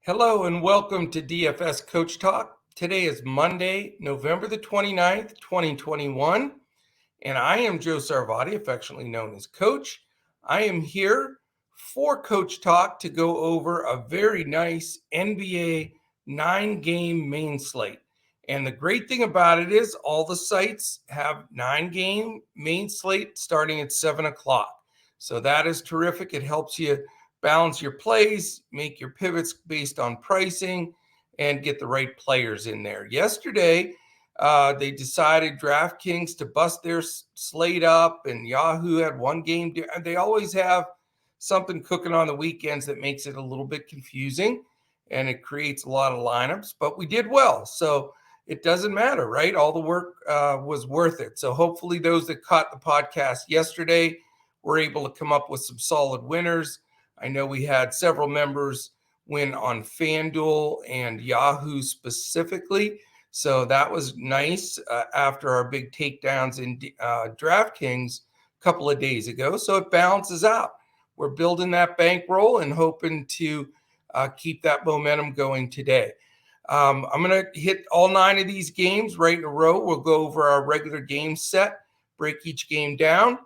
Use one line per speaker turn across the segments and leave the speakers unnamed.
Hello and welcome to DFS Coach Talk. Today is Monday, November the 29th, 2021, and I am Joe Sarvati, affectionately known as Coach. I am here for Coach Talk to go over a very nice NBA 9-game main slate. And the great thing about it is all the sites have 9-game main slate starting at 7 o'clock. So that is terrific. It helps you balance your plays, make your pivots based on pricing, and get the right players in there. Yesterday, they decided DraftKings to bust their slate up, and Yahoo had one game. They always have something cooking on the weekends that makes it a little bit confusing, and it creates a lot of lineups. But we did well, so it doesn't matter, right? All the work was worth it. So hopefully those that caught the podcast yesterday were able to come up with some solid winners. I know we had several members win on FanDuel and Yahoo specifically. So that was nice after our big takedowns in DraftKings a couple of days ago. So it balances out. We're building that bankroll and hoping to keep that momentum going today. I'm going to hit all 9 of these games right in a row. We'll go over our regular game set, break each game down.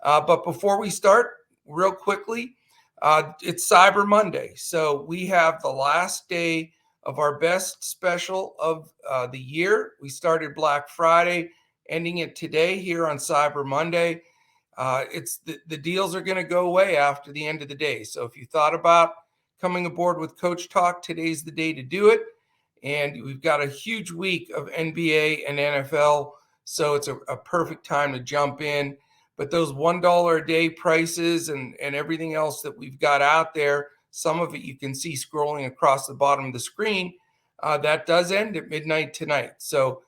But before we start, real quickly, it's Cyber Monday. So we have the last day of our best special of the year. We started Black Friday, ending it today here on Cyber Monday. It's the deals are going to go away after the end of the day. So if you thought about coming aboard with Coach Talk, today's the day to do it. And we've got a huge week of NBA and NFL. So it's a perfect time to jump in. But those $1 a day prices and everything else that we've got out there, some of it you can see scrolling across the bottom of the screen, that does end at midnight tonight. So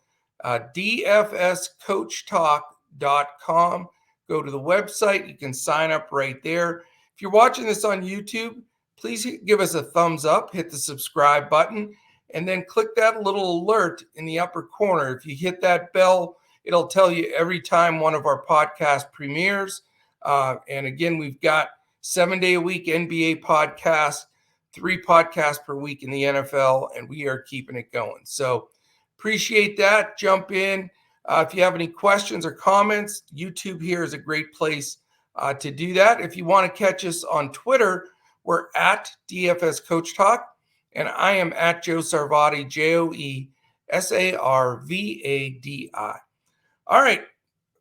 DFS CoachTalk.com. Go to the website. You can sign up right there. If you're watching this on YouTube, please give us a thumbs up, hit the subscribe button, and then click that little alert in the upper corner. If you hit that bell, it'll tell you every time one of our podcasts premieres. And again, we've got 7-day-a-week NBA podcasts, 3 podcasts per week in the NFL, and we are keeping it going. So appreciate that. Jump in. If you have any questions or comments, YouTube here is a great place to do that. If you want to catch us on Twitter, we're at DFS Coach Talk, and I am at Joe Sarvati, JoeSarvadi. All right,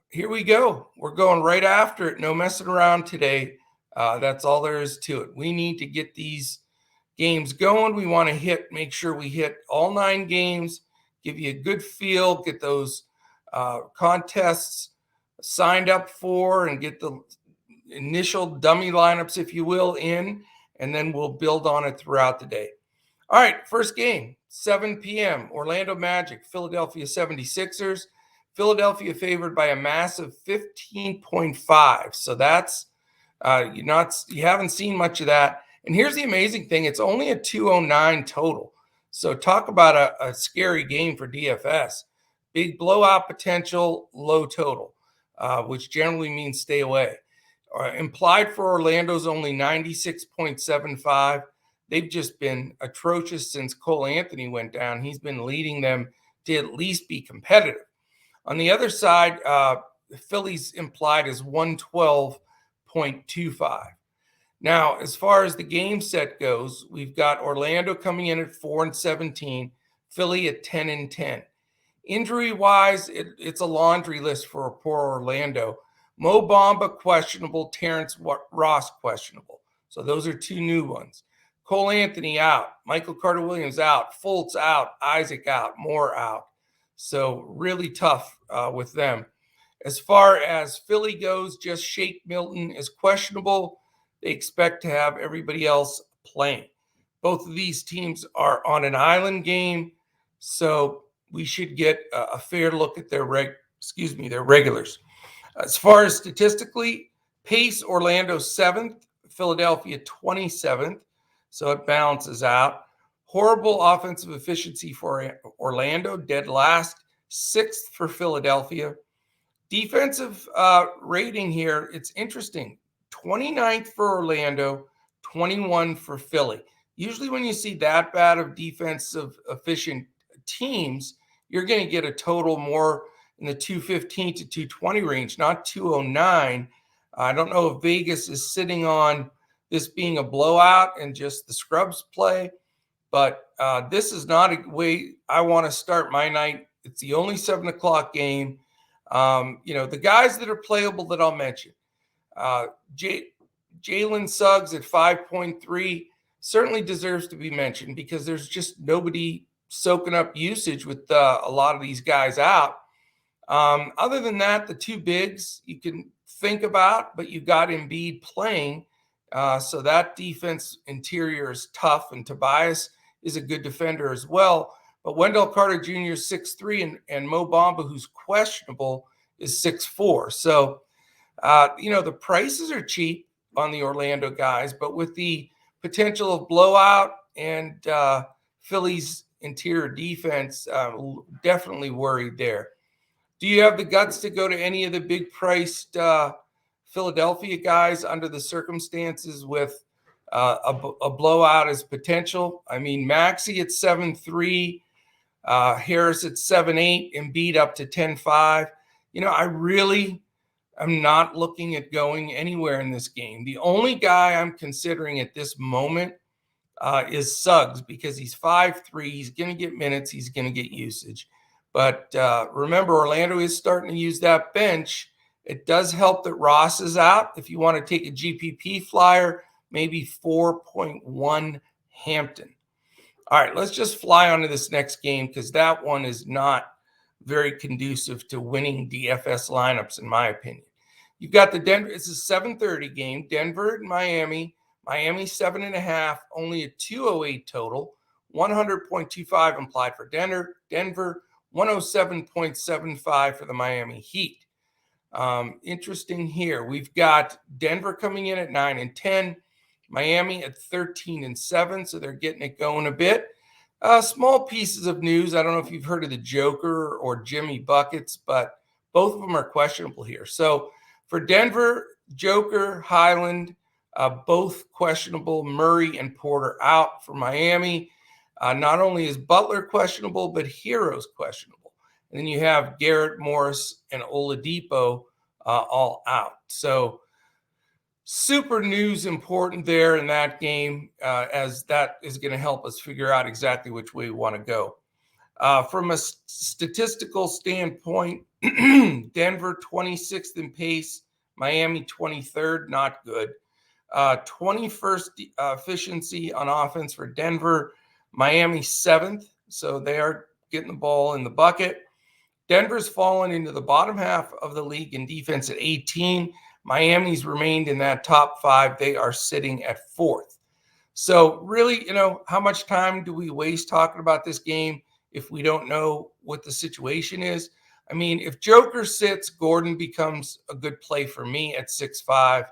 here we go. We're going right after it. No messing around today. That's all there is to it. We need to get these games going. We want to make sure we hit all 9 games, give you a good feel, get those contests signed up for, and get the initial dummy lineups, if you will, in, and then we'll build on it throughout the day. All right, first game, 7 p.m., Orlando Magic, Philadelphia 76ers. Philadelphia favored by a massive 15.5. So that's you haven't seen much of that. And here's the amazing thing: it's only a 209 total. So talk about a scary game for DFS. Big blowout potential, low total, which generally means stay away. Implied for Orlando's only 96.75. They've just been atrocious since Cole Anthony went down. He's been leading them to at least be competitive. On the other side, Philly's implied is 112.25. Now, as far as the game set goes, we've got Orlando coming in at 4-17, Philly at 10-10. Injury-wise, it's a laundry list for poor Orlando. Mo Bamba questionable, Terrence Ross questionable. So those are 2 new ones. Cole Anthony out, Michael Carter-Williams out, Fultz out, Isaac out, Moore out. So really tough with them. As far as Philly goes, just Shake Milton is questionable. They expect to have everybody else playing. Both of these teams are on an island game, so we should get a fair look at their regulars. As far as statistically, pace, Orlando 7th, Philadelphia 27th, so it balances out. Horrible offensive efficiency for Orlando, dead last, 6th for Philadelphia. Defensive rating here, it's interesting. 29th for Orlando, 21 for Philly. Usually when you see that bad of defensive efficient teams, you're going to get a total more in the 215 to 220 range, not 209. I don't know if Vegas is sitting on this being a blowout and just the scrubs play, but this is not a way I want to start my night. It's the only 7 o'clock game. The guys that are playable that I'll mention, Jalen Suggs at 5.3 certainly deserves to be mentioned because there's just nobody soaking up usage with a lot of these guys out. Other than that, the two bigs you can think about, but you got Embiid playing. So that defense interior is tough, and Tobias is a good defender as well. But Wendell Carter Jr. is 6'3", and Mo Bamba, who's questionable, is 6'4". So, the prices are cheap on the Orlando guys, but with the potential of blowout and Philly's interior defense, definitely worried there. Do you have the guts to go to any of the big priced Philadelphia guys under the circumstances with a blowout as potential? I mean, Maxey at 7.3, Harris at 7.8, Embiid up to 10.5. I really am not looking at going anywhere in this game. The only guy I'm considering at this moment is Suggs because he's 5'3". He's going to get minutes. He's going to get usage. But remember, Orlando is starting to use that bench. It does help that Ross is out. If you want to take a GPP flyer, maybe 4.1 Hampton. All right, let's just fly onto this next game because that one is not very conducive to winning DFS lineups, in my opinion. You've got the Denver. It's a 7:30 game. Denver and Miami. Miami 7.5, only a 208 total. 100.25 implied for Denver. 107.75 for the Miami Heat. Interesting here. We've got Denver coming in at 9-10, Miami at 13-7, so they're getting it going a bit. Small pieces of news. I don't know if you've heard of the Joker or Jimmy Buckets, but both of them are questionable here. So for Denver, Joker, Highland, both questionable. Murray and Porter out. For Miami, not only is Butler questionable, but Hero's questionable. And then you have Garrett, Morris, and Oladipo all out. So super news important there in that game, as that is going to help us figure out exactly which way we want to go. From a statistical standpoint, Denver 26th in pace, Miami 23rd, not good. 21st efficiency on offense for Denver, Miami 7th, so they are getting the ball in the bucket. Denver's fallen into the bottom half of the league in defense at 18. Miami's remained in that top 5. They are sitting at 4th. So really, how much time do we waste talking about this game if we don't know what the situation is? I mean, if Joker sits, Gordon becomes a good play for me at 6.5.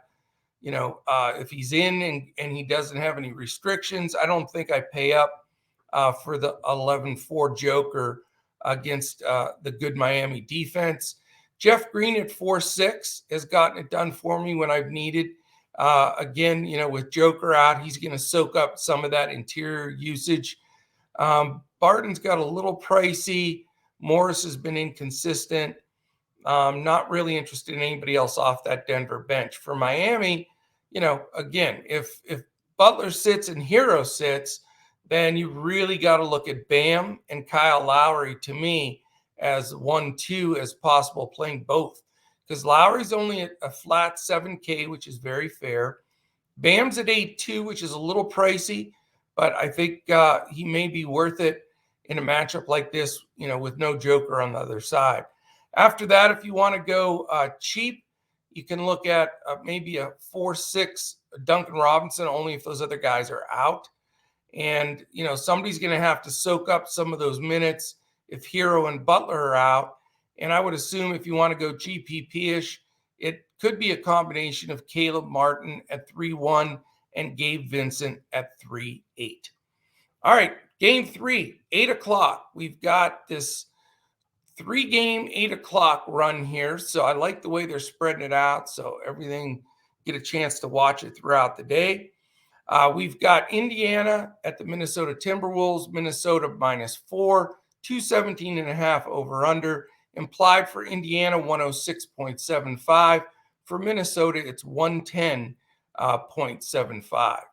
If he's in and he doesn't have any restrictions, I don't think I pay up for the 11-4 Joker against the good Miami defense. Jeff Green at 4.6 has gotten it done for me when I've needed. Again, with Joker out, he's going to soak up some of that interior usage. Barton's got a little pricey. Morris has been inconsistent. Not really interested in anybody else off that Denver bench. For Miami, again, if Butler sits and Hero sits, then you really got to look at Bam and Kyle Lowry, to me, as 1-2 as possible, playing both. Because Lowry's only at a flat 7K, which is very fair. Bam's at 8.2, which is a little pricey, but I think he may be worth it in a matchup like this, with no Joker on the other side. After that, if you want to go cheap, you can look at maybe a 4.6 Duncan Robinson, only if those other guys are out. And, somebody's going to have to soak up some of those minutes if Hero and Butler are out. And I would assume if you want to go GPP-ish, it could be a combination of Caleb Martin at 3.1 and Gabe Vincent at 3.8. All right, game 3, 8 o'clock. We've got this 3-game, 8 o'clock run here. So I like the way they're spreading it out, so everything get a chance to watch it throughout the day. We've got Indiana at the Minnesota Timberwolves, Minnesota -4, 217.5 over under. Implied for Indiana, 106.75. For Minnesota, it's 110.75.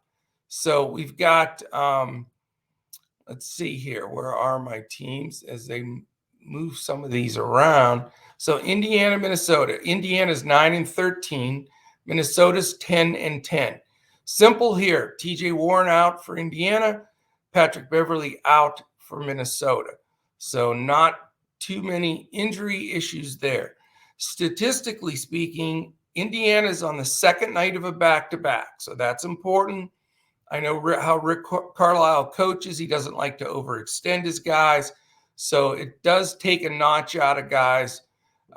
So we've got, let's see here. Where are my teams as they move some of these around? So Indiana, Minnesota. Indiana's 9-13. Minnesota's 10-10. Simple here. TJ Warren out for Indiana. Patrick Beverley out for Minnesota. So not too many injury issues there. Statistically speaking, Indiana's on the second night of a back-to-back. So that's important. I know how Rick Carlisle coaches. He doesn't like to overextend his guys. So it does take a notch out of guys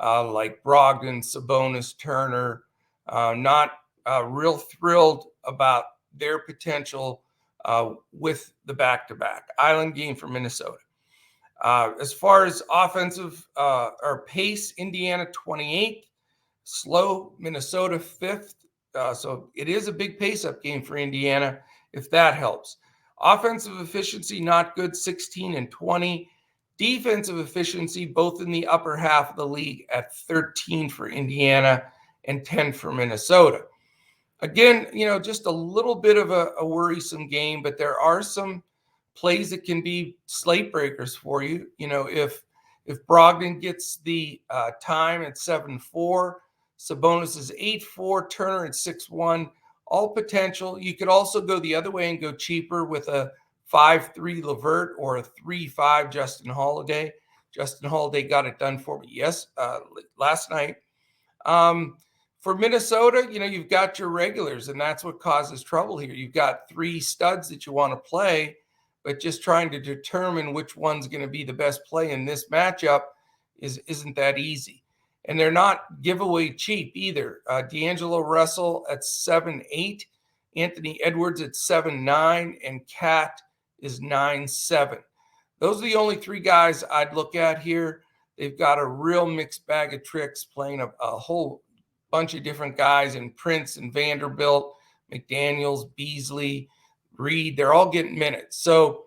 like Brogdon, Sabonis, Turner. Not real thrilled about their potential with the back-to-back. Island game for Minnesota. As far as offensive or pace, Indiana 28th, slow Minnesota 5th. So it is a big pace-up game for Indiana, if that helps. Offensive efficiency, not good, 16-20. Defensive efficiency, both in the upper half of the league at 13 for Indiana and 10 for Minnesota. Again, just a little bit of a worrisome game, but there are some plays that can be slate breakers for you. If Brogdon gets the time at 7-4, Sabonis is 8-4, Turner at 6-1, all potential. You could also go the other way and go cheaper with a 5-3 LeVert or a 3-5 Justin Holiday. Justin Holiday got it done for me last night. For Minnesota, you've got your regulars, and that's what causes trouble here. You've got three studs that you want to play, but just trying to determine which one's going to be the best play in this matchup isn't that easy. And they're not giveaway cheap either. D'Angelo Russell at 7-8, Anthony Edwards at 7-9, and Cat is 9-7. Those are the only three guys I'd look at here. They've got a real mixed bag of tricks, playing a whole bunch of different guys in Prince and Vanderbilt, McDaniels, Beasley, Reed. They're all getting minutes. So,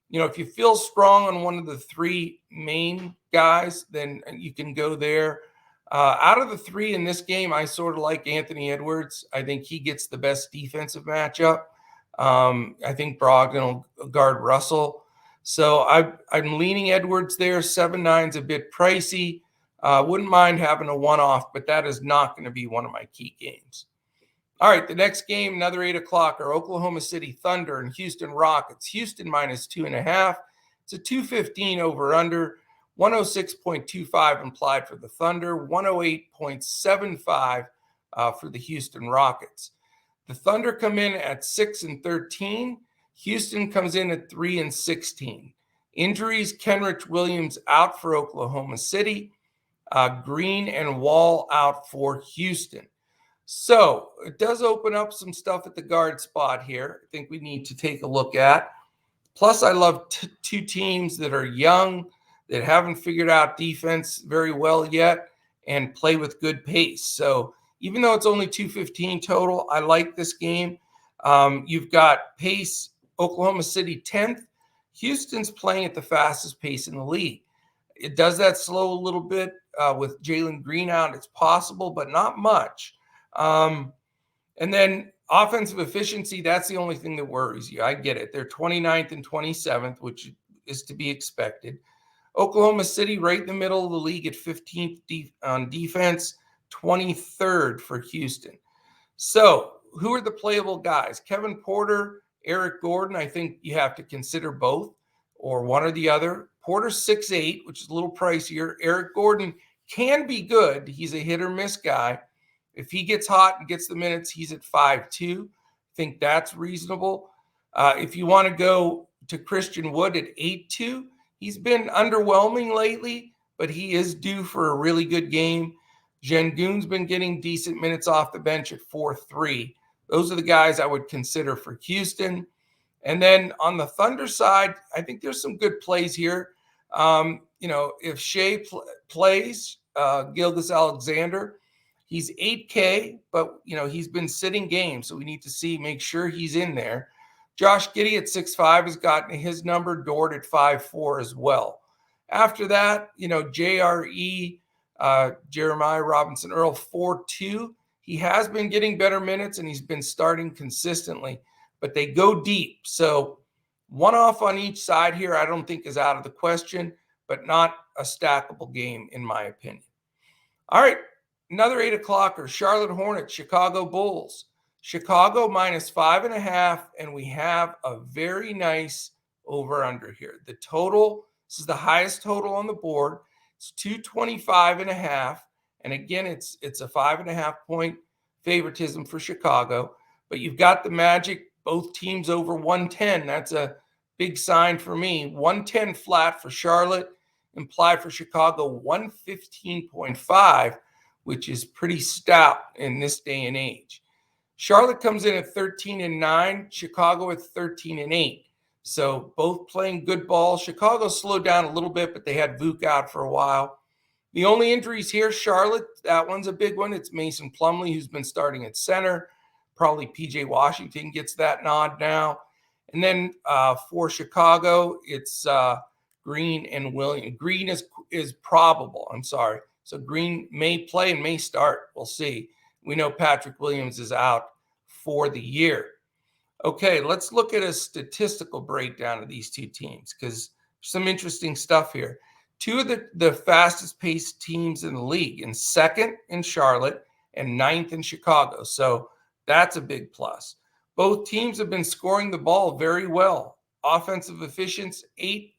if you feel strong on one of the three main guys, then you can go there. Out of the three in this game, I sort of like Anthony Edwards. I think he gets the best defensive matchup. I think Brogdon will guard Russell. So I'm leaning Edwards there. 7-9's a bit pricey. Wouldn't mind having a one-off, but that is not going to be one of my key games. All right, the next game, another 8 o'clock, are Oklahoma City Thunder and Houston Rockets. Houston -2.5. It's a 215 over-under. 106.25 implied for the Thunder. 108.75 for the Houston Rockets. The Thunder come in at 6-13. Houston comes in at 3-16. Injuries: Kenrich Williams out for Oklahoma City. Green and Wall out for Houston. So it does open up some stuff at the guard spot here. I think we need to take a look at. Plus, I love two teams that are young, that haven't figured out defense very well yet, and play with good pace. So even though it's only 215 total, I like this game. You've got pace, Oklahoma City 10th. Houston's playing at the fastest pace in the league. It does that slow a little bit with Jalen Green out. It's possible, but not much. And then offensive efficiency, that's the only thing that worries you. I get it. They're 29th and 27th, which is to be expected. Oklahoma City right in the middle of the league at 15th on defense, 23rd for Houston. So who are the playable guys? Kevin Porter, Eric Gordon. I think you have to consider both or one or the other. Porter's 6'8", which is a little pricier. Eric Gordon can be good. He's a hit or miss guy. If he gets hot and gets the minutes, he's at 5'2". I think that's reasonable. If you want to go to Christian Wood at 8'2", he's been underwhelming lately, but he is due for a really good game. Şengün's been getting decent minutes off the bench at 4'3". Those are the guys I would consider for Houston. And then on the Thunder side, I think there's some good plays here. If Shea plays Gilgeous-Alexander, He's 8K, but he's been sitting games, so we need to make sure he's in there. Josh Giddey at 6'5" has gotten his number. Dort at 5'4" as well. After that, JRE, Jeremiah Robinson Earl, 4'2". He has been getting better minutes and he's been starting consistently, but they go deep. So one off on each side here, I don't think is out of the question, but not a stackable game in my opinion. All right, another 8 o'clocker, Charlotte Hornets, Chicago Bulls. Chicago -5.5, and we have a very nice over-under here. The total, this is the highest total on the board. It's 225.5, and again, it's a 5.5 point favoritism for Chicago. But you've got the Magic, both teams over 110. That's a big sign for me. 110 flat for Charlotte, implied for Chicago 115.5, which is pretty stout in this day and age. Charlotte comes in at 13-9, Chicago at 13-8. So both playing good ball. Chicago slowed down a little bit, but they had Vuk out for a while. The only injuries here, Charlotte, that one's a big one. It's Mason Plumlee, who's been starting at center. Probably PJ Washington gets that nod now. And then for Chicago, it's Green and Williams. Green is probable. I'm sorry. So Green may play and may start. We'll see. We know Patrick Williams is out for the year. Okay, let's look at a statistical breakdown of these two teams because some interesting stuff here. Two of the fastest paced teams in the league, in second in Charlotte and ninth in Chicago. So that's a big plus. Both teams have been scoring the ball very well. Offensive efficiency, 8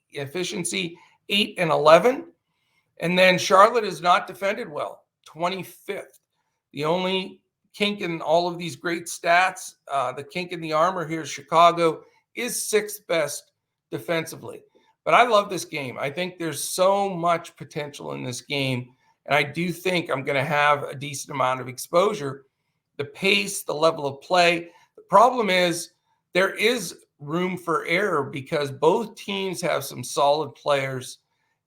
and 11. And then Charlotte has not defended well, 25th. The only kink in all of these great stats, the kink in the armor here, Chicago is sixth best defensively. But I love this game. I think there's so much potential in this game. And I do think I'm going to have a decent amount of exposure. The pace, the level of play. The problem is there is room for error because both teams have some solid players,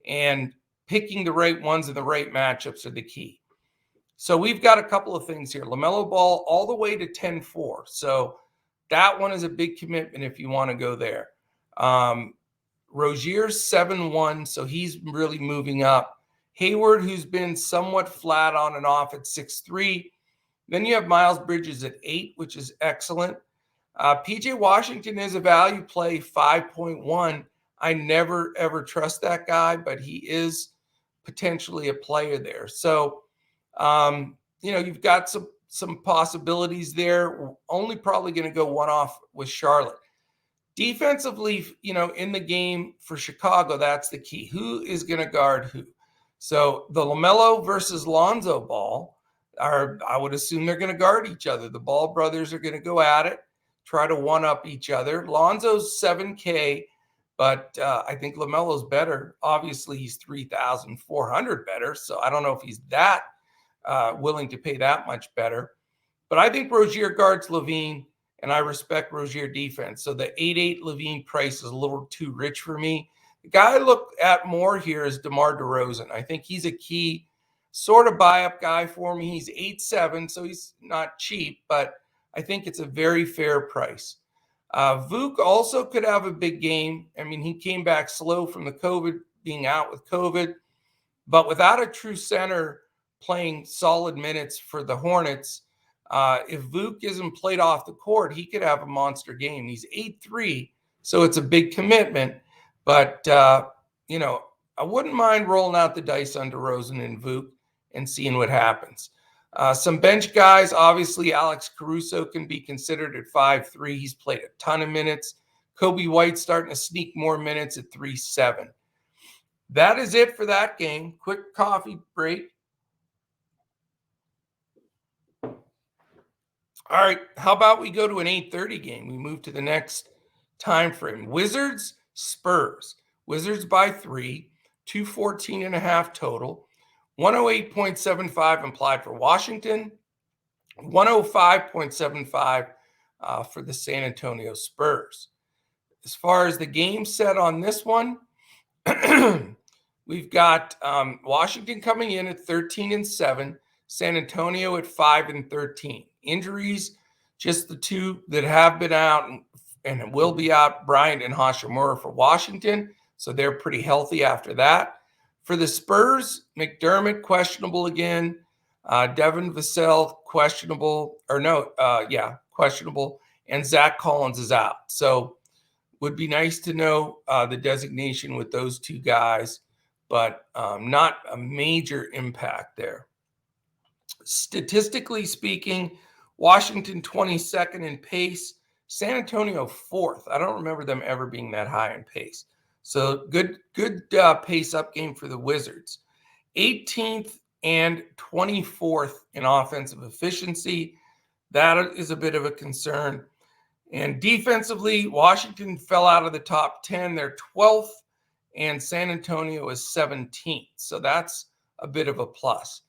and picking the right ones in the right matchups are the key. So we've got a couple of things here. LaMelo Ball all the way to 10-4. So that one is a big commitment if you want to go there. Rozier's 7-1, so he's really moving up. Hayward, who's been somewhat flat on and off at 6-3. Then you have Miles Bridges at 8, which is excellent. PJ Washington is a value play, 5.1. I never, ever trust that guy, but he is potentially a player there. So, you've got some possibilities there. We're only probably going to go one off with Charlotte. Defensively, in the game for Chicago, that's the key. Who is going to guard who? So the LaMelo versus Lonzo Ball I would assume they're going to guard each other. The Ball brothers are going to go at it, try to one-up each other. Lonzo's 7K, but I think LaMelo's better. Obviously, he's 3,400 better, so I don't know if he's that willing to pay that much better. But I think Rozier guards LaVine, and I respect Rozier defense. So the 8-8 LaVine price is a little too rich for me. The guy I look at more here is DeMar DeRozan. I think he's a key sort of buy-up guy for me. He's 8.7, so he's not cheap, but I think it's a very fair price. Vuk also could have a big game. I mean, he came back slow from being out with COVID, but without a true center playing solid minutes for the Hornets, if Vuk isn't played off the court, he could have a monster game. He's 8.3, so it's a big commitment, but, I wouldn't mind rolling out the dice on DeRozan and Vuk and seeing what happens. Some bench guys, obviously Alex Caruso can be considered at 5.3. He's played a ton of minutes. Kobe White's starting to sneak more minutes at 3.7. That is it for that game. Quick coffee break. All right, how about we go to an 8:30 game? We move to the next time frame. Wizards, Spurs. Wizards by 3, 214.5 total. 108.75 implied for Washington, 105.75 for the San Antonio Spurs. As far as the game set on this one, we've got Washington coming in at 13-7. San Antonio at 5-13. Injuries, just the two that have been out and will be out, Bryant and Hashimura for Washington. So they're pretty healthy after that. For the Spurs, McDermott questionable again. Devin Vassell questionable, questionable. And Zach Collins is out. So would be nice to know the designation with those two guys, but not a major impact there. Statistically speaking, Washington 22nd in pace, San Antonio 4th. I don't remember them ever being that high in pace. So good pace up game for the Wizards. 18th and 24th in offensive efficiency. That is a bit of a concern. And defensively, Washington fell out of the top 10. They're 12th, and San Antonio is 17th. So that's a bit of a plus.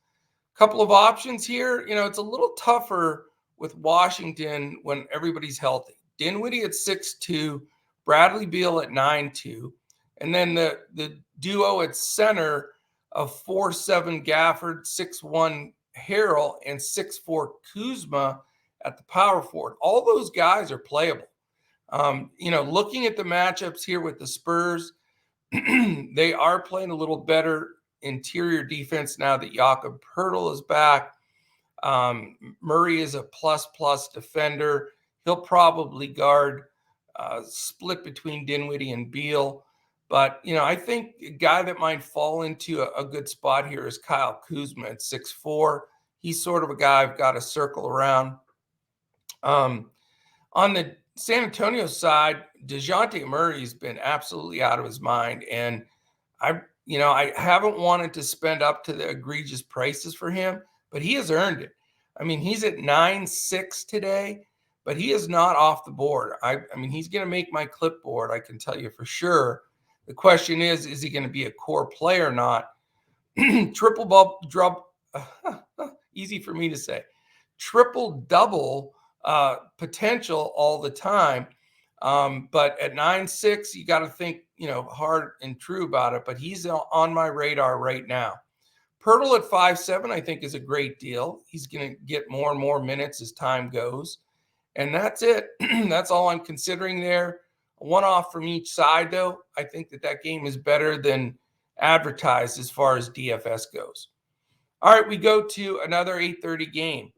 Couple of options here. It's a little tougher with Washington when everybody's healthy. Dinwiddie at 6'2", Bradley Beal at 9'2", and then the duo at center of 4'7" Gafford, 6'1" Harrell, and 6'4" Kuzma at the power forward. All those guys are playable. Looking at the matchups here with the Spurs, they are playing a little better interior defense now that Jakob Poeltl is back. Murray is a plus defender. He'll probably guard split between Dinwiddie and Beal. But, I think a guy that might fall into a good spot here is Kyle Kuzma at 6'4". He's sort of a guy I've got to circle around. On the San Antonio side, DeJounte Murray's been absolutely out of his mind. And I haven't wanted to spend up to the egregious prices for him, but he has earned it. I mean, he's at 9.6 today, but he is not off the board. I mean, he's going to make my clipboard, I can tell you for sure. The question is he going to be a core player or not? Easy for me to say. Triple-double potential all the time. But at 9.6, you got to think, hard and true about it. But he's on my radar right now. Poeltl at 5'7", I think, is a great deal. He's going to get more and more minutes as time goes. And that's it. That's all I'm considering there. One off from each side, though. I think that game is better than advertised as far as DFS goes. All right, we go to another 8:30 game.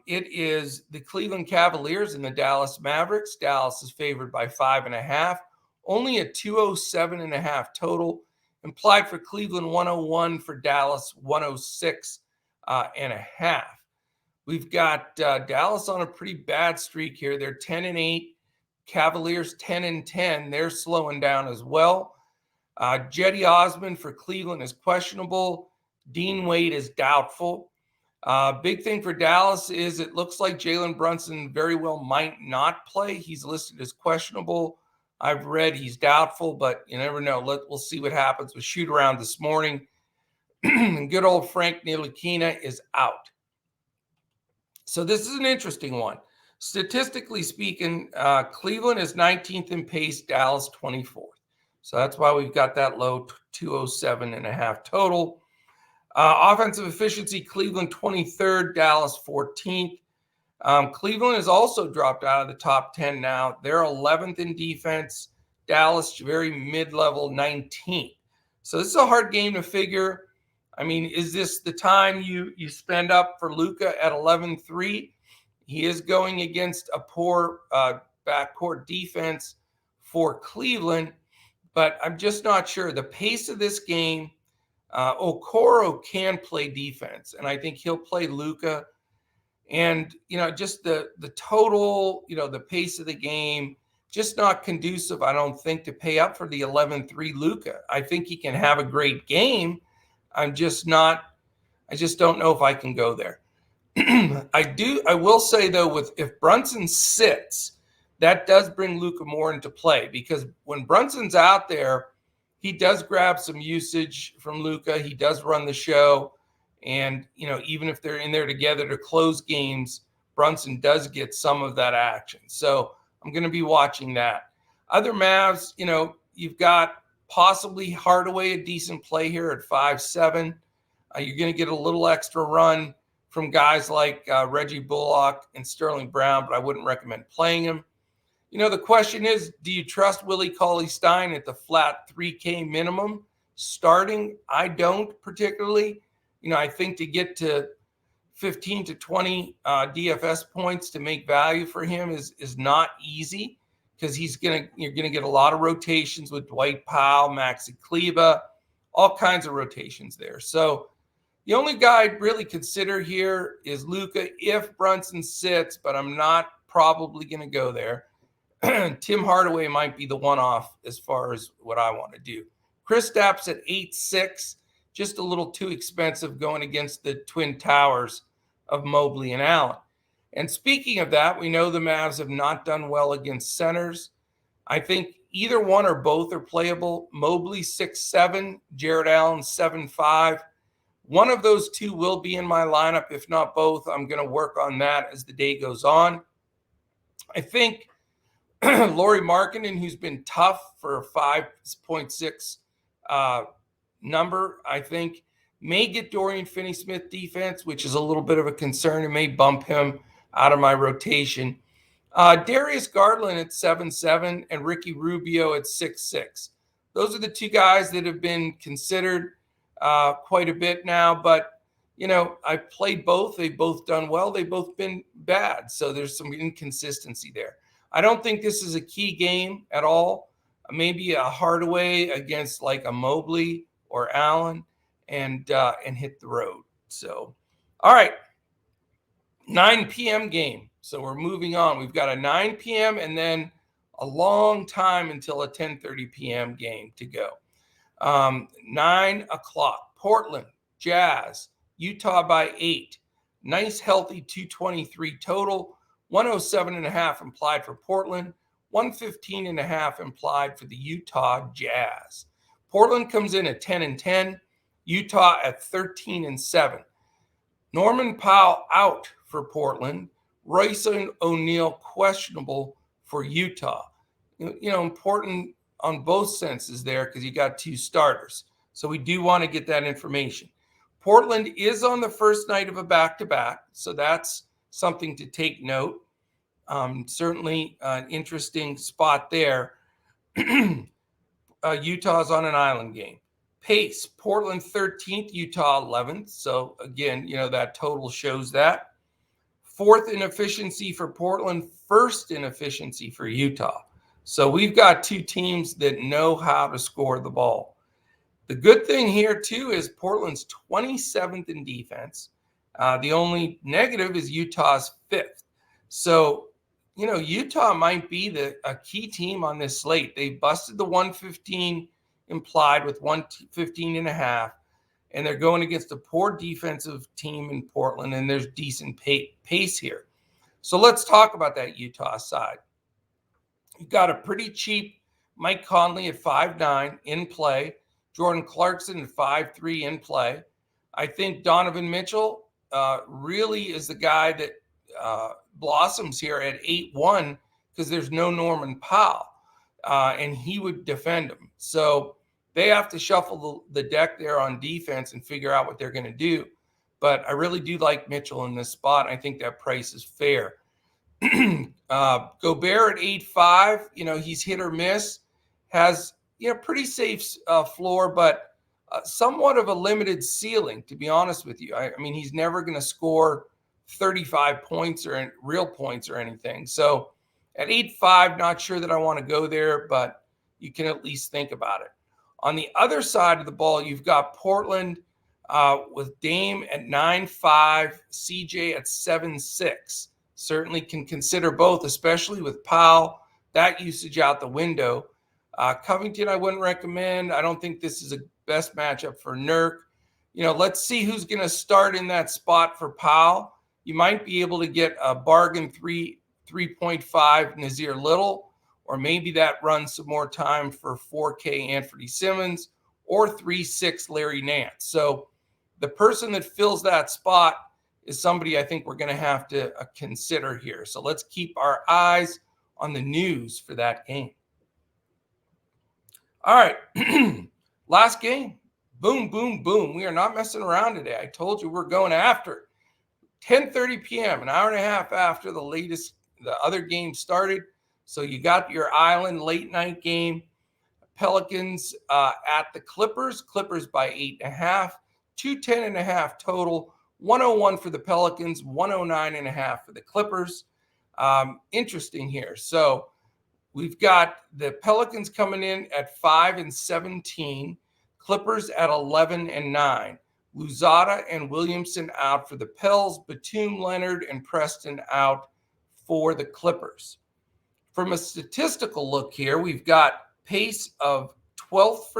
It is the Cleveland Cavaliers and the Dallas Mavericks. Dallas is favored by 5.5. Only a 207.5 total. Implied for Cleveland 101, for Dallas 106.5. We've got Dallas on a pretty bad streak here. They're 10-8. Cavaliers 10-10. They're slowing down as well. Jetty Osman for Cleveland is questionable. Dean Wade is doubtful. Big thing for Dallas is it looks like Jalen Brunson very well might not play. He's listed as questionable. I've read he's doubtful, but you never know. We'll see what happens with shoot around this morning. Good old Frank Ntilikina is out. So this is an interesting one. Statistically speaking, Cleveland is 19th in pace, Dallas 24th. So that's why we've got that low 207.5 total. Offensive efficiency, Cleveland 23rd, Dallas 14th. Cleveland has also dropped out of the top 10 now. They're 11th in defense. Dallas, very mid-level, 19th. So this is a hard game to figure. I mean, is this the time you spend up for Luka at 11-3? He is going against a poor backcourt defense for Cleveland, but I'm just not sure. The pace of this game, Okoro can play defense, and I think he'll play Luka. And, just the total, the pace of the game, just not conducive, I don't think, to pay up for the 11-3 Luka. I think he can have a great game. I just don't know if I can go there. I will say, though, if Brunson sits, that does bring Luka more into play, because when Brunson's out there, he does grab some usage from Luka. He does run the show. And, even if they're in there together to close games, Brunson does get some of that action. So I'm going to be watching that. Other Mavs, you've got possibly Hardaway, a decent play here at 5'7". You're going to get a little extra run from guys like Reggie Bullock and Sterling Brown, but I wouldn't recommend playing him. The question is, do you trust Willie Cauley-Stein at the flat 3K minimum starting? I don't particularly. I think to get to 15 to 20 DFS points to make value for him is not easy, because you're gonna get a lot of rotations with Dwight Powell, Maxi Kleber, all kinds of rotations there. So the only guy I'd really consider here is Luka if Brunson sits, but I'm not probably going to go there. Tim Hardaway might be the one-off as far as what I want to do. Kristaps at 8.6, just a little too expensive going against the Twin Towers of Mobley and Allen. And speaking of that, we know the Mavs have not done well against centers. I think either one or both are playable. Mobley 6'7", Jared Allen 7'5". One of those two will be in my lineup. If not both, I'm going to work on that as the day goes on. I think Lauri Markkanen, who's been tough for a 5.6 number, I think may get Dorian Finney-Smith defense, which is a little bit of a concern. It may bump him out of my rotation. Darius Garland at 7.7 and Ricky Rubio at 6.6. Those are the two guys that have been considered quite a bit now, but I've played both. They've both done well. They've both been bad. So there's some inconsistency there. I don't think this is a key game at all. Maybe a Hardaway against like a Mobley or Allen and hit the road. So, all right, 9 p.m. game. So we're moving on. We've got a 9 p.m. and then a long time until a 10:30 p.m. game to go. 9 o'clock, Portland, Jazz, Utah by 8. Nice, healthy 223 total, 107.5 implied for Portland, 115.5 implied for the Utah Jazz. Portland comes in at 10-10, Utah at 13-7. Norman Powell out for Portland, Royce O'Neal questionable for Utah. Important on both senses there because you got two starters. So we do want to get that information. Portland is on the first night of a back-to-back, so that's something to take note. Certainly an interesting spot there. Utah's on an island game. Pace, Portland 13th, Utah 11th. So again, that total shows that. 4th in efficiency for Portland, 1st in efficiency for Utah. So we've got two teams that know how to score the ball. The good thing here, too, is Portland's 27th in defense. The only negative is Utah's 5th. So, Utah might be a key team on this slate. They busted the 115 implied with 115.5, and they're going against a poor defensive team in Portland, and there's decent pace here. So let's talk about that Utah side. You've got a pretty cheap Mike Conley at 5'9" in play. Jordan Clarkson at 5'3" in play. I think Donovan Mitchell really is the guy that blossoms here at 8'1" because there's no Norman Powell, and he would defend him. So they have to shuffle the deck there on defense and figure out what they're going to do. But I really do like Mitchell in this spot. I think that price is fair. Gobert at 8'5", he's hit or miss, has pretty safe floor, but somewhat of a limited ceiling, to be honest with you. I mean, he's never going to score 35 points or real points or anything. So at 8'5", not sure that I want to go there, but you can at least think about it. On the other side of the ball, you've got Portland with Dame at 9'5", CJ at 7'6". Certainly can consider both, especially with Powell, that usage out the window. Covington, I wouldn't recommend. I don't think this is a best matchup for Nurk. Let's see who's going to start in that spot for Powell. You might be able to get a bargain 3.5 Nazir Little, or maybe that runs some more time for 4K Anthony Simmons or 3.6 Larry Nance. So the person that fills that spot is somebody I think we're going to have to consider here. So let's keep our eyes on the news for that game. All right, last game, Boom, boom, boom. We are not messing around today. I told you we're going after 10:30 p.m., an hour and a half after the other game started. So you got your Island late night game. Pelicans at the Clippers. Clippers by 8.5. 210.5 total. 101 for the Pelicans. 109.5 for the Clippers. Interesting here. So we've got the Pelicans coming in at 5-17. Clippers at 11-9. Luzada and Williamson out for the Pels. Batum, Leonard, and Preston out for the Clippers. From a statistical look here, we've got pace of 12th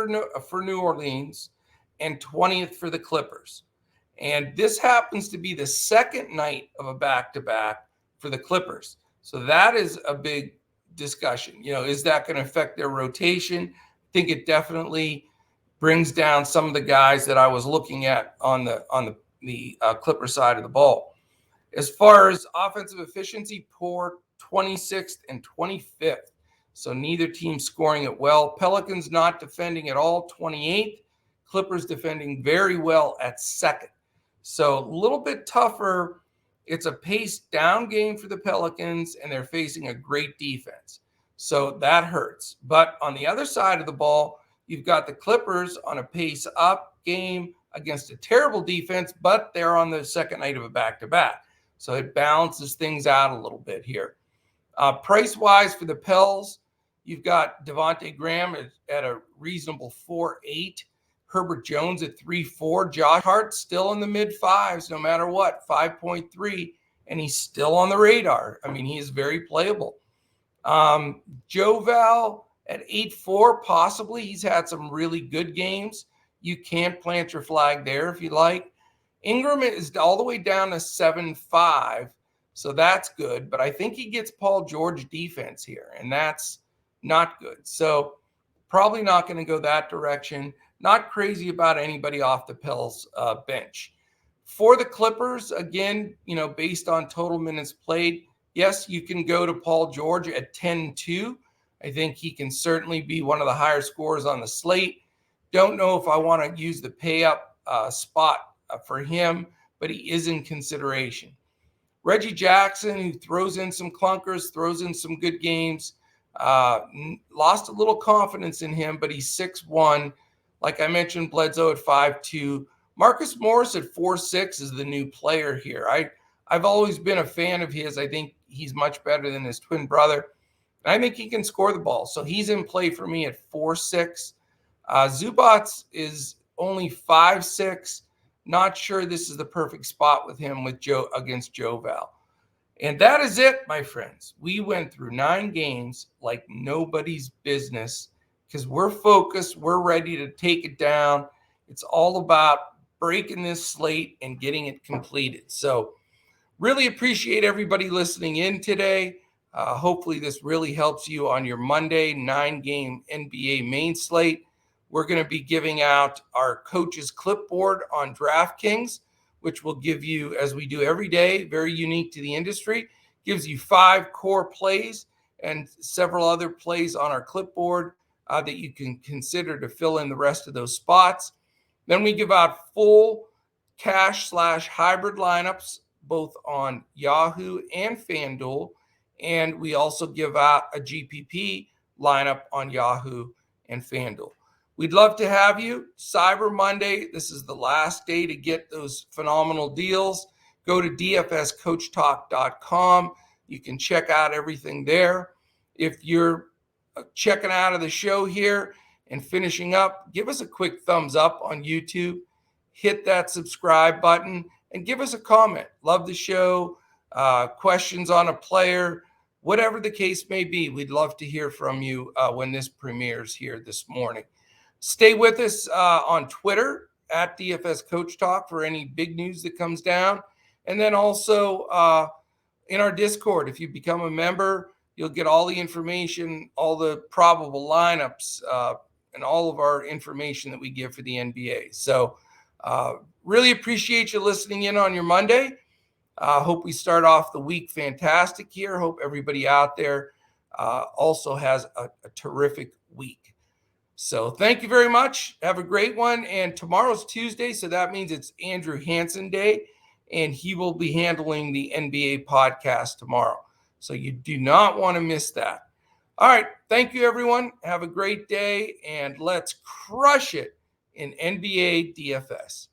for New Orleans and 20th for the Clippers. And this happens to be the second night of a back-to-back for the Clippers. So that is a big discussion. Is that going to affect their rotation? I think it definitely brings down some of the guys that I was looking at on the Clipper side of the ball. As far as offensive efficiency, poor 26th and 25th. So neither team scoring it well. Pelicans not defending at all, 28th. Clippers defending very well at second. So a little bit tougher. It's a paced down game for the Pelicans, and they're facing a great defense. So that hurts. But on the other side of the ball, you've got the Clippers on a pace up game against a terrible defense, but they're on the second night of a back-to-back. So it balances things out a little bit here. Price-wise for the Pels, you've got Devontae Graham at a reasonable 4.8. Herbert Jones at 3.4. Josh Hart still in the mid-fives no matter what, 5.3. And he's still on the radar. I mean, he is very playable. Joe Val at 8.4, possibly. He's had some really good games. You can plant your flag there if you like. Ingram is all the way down to 7.5. So that's good, but I think he gets Paul George defense here, and that's not good. So probably not going to go that direction. Not crazy about anybody off the Pels bench. For the Clippers, again, based on total minutes played, yes, you can go to Paul George at 10-2. I think he can certainly be one of the higher scorers on the slate. Don't know if I want to use the pay up spot for him, but he is in consideration. Reggie Jackson, who throws in some clunkers, throws in some good games, lost a little confidence in him, but he's 6'1". Like I mentioned, Bledsoe at 5'2". Marcus Morris at 4'6" is the new player here. I've always been a fan of his. I think he's much better than his twin brother. I think he can score the ball. So he's in play for me at 4'6". Zubats is only 5'6". Not sure this is the perfect spot with him against Joe Val. And that is it, my friends. We went through 9 games like nobody's business because we're focused. We're ready to take it down. It's all about breaking this slate and getting it completed. So really appreciate everybody listening in today. Hopefully this really helps you on your Monday 9-game NBA main slate. We're going to be giving out our coach's clipboard on DraftKings, which will give you, as we do every day, very unique to the industry, gives you 5 core plays and several other plays on our clipboard that you can consider to fill in the rest of those spots. Then we give out full cash/hybrid lineups, both on Yahoo and FanDuel. And we also give out a GPP lineup on Yahoo and FanDuel. We'd love to have you. Cyber Monday, this is the last day to get those phenomenal deals. Go to DFS CoachTalk.com. You can check out everything there. If you're checking out of the show here and finishing up, give us a quick thumbs up on YouTube. Hit that subscribe button and give us a comment. Love the show, questions on a player, whatever the case may be. We'd love to hear from you when this premieres here this morning. Stay with us on Twitter at DFS Coach Talk for any big news that comes down. And then also in our Discord, if you become a member, you'll get all the information, all the probable lineups, and all of our information that we give for the NBA. So really appreciate you listening in on your Monday. Hope we start off the week fantastic here. Hope everybody out there also has a terrific week. So thank you very much. Have a great one. And tomorrow's Tuesday, so that means it's Andrew Hansen Day, and he will be handling the NBA podcast tomorrow. So you do not want to miss that. All right. Thank you, everyone. Have a great day, and let's crush it in NBA DFS.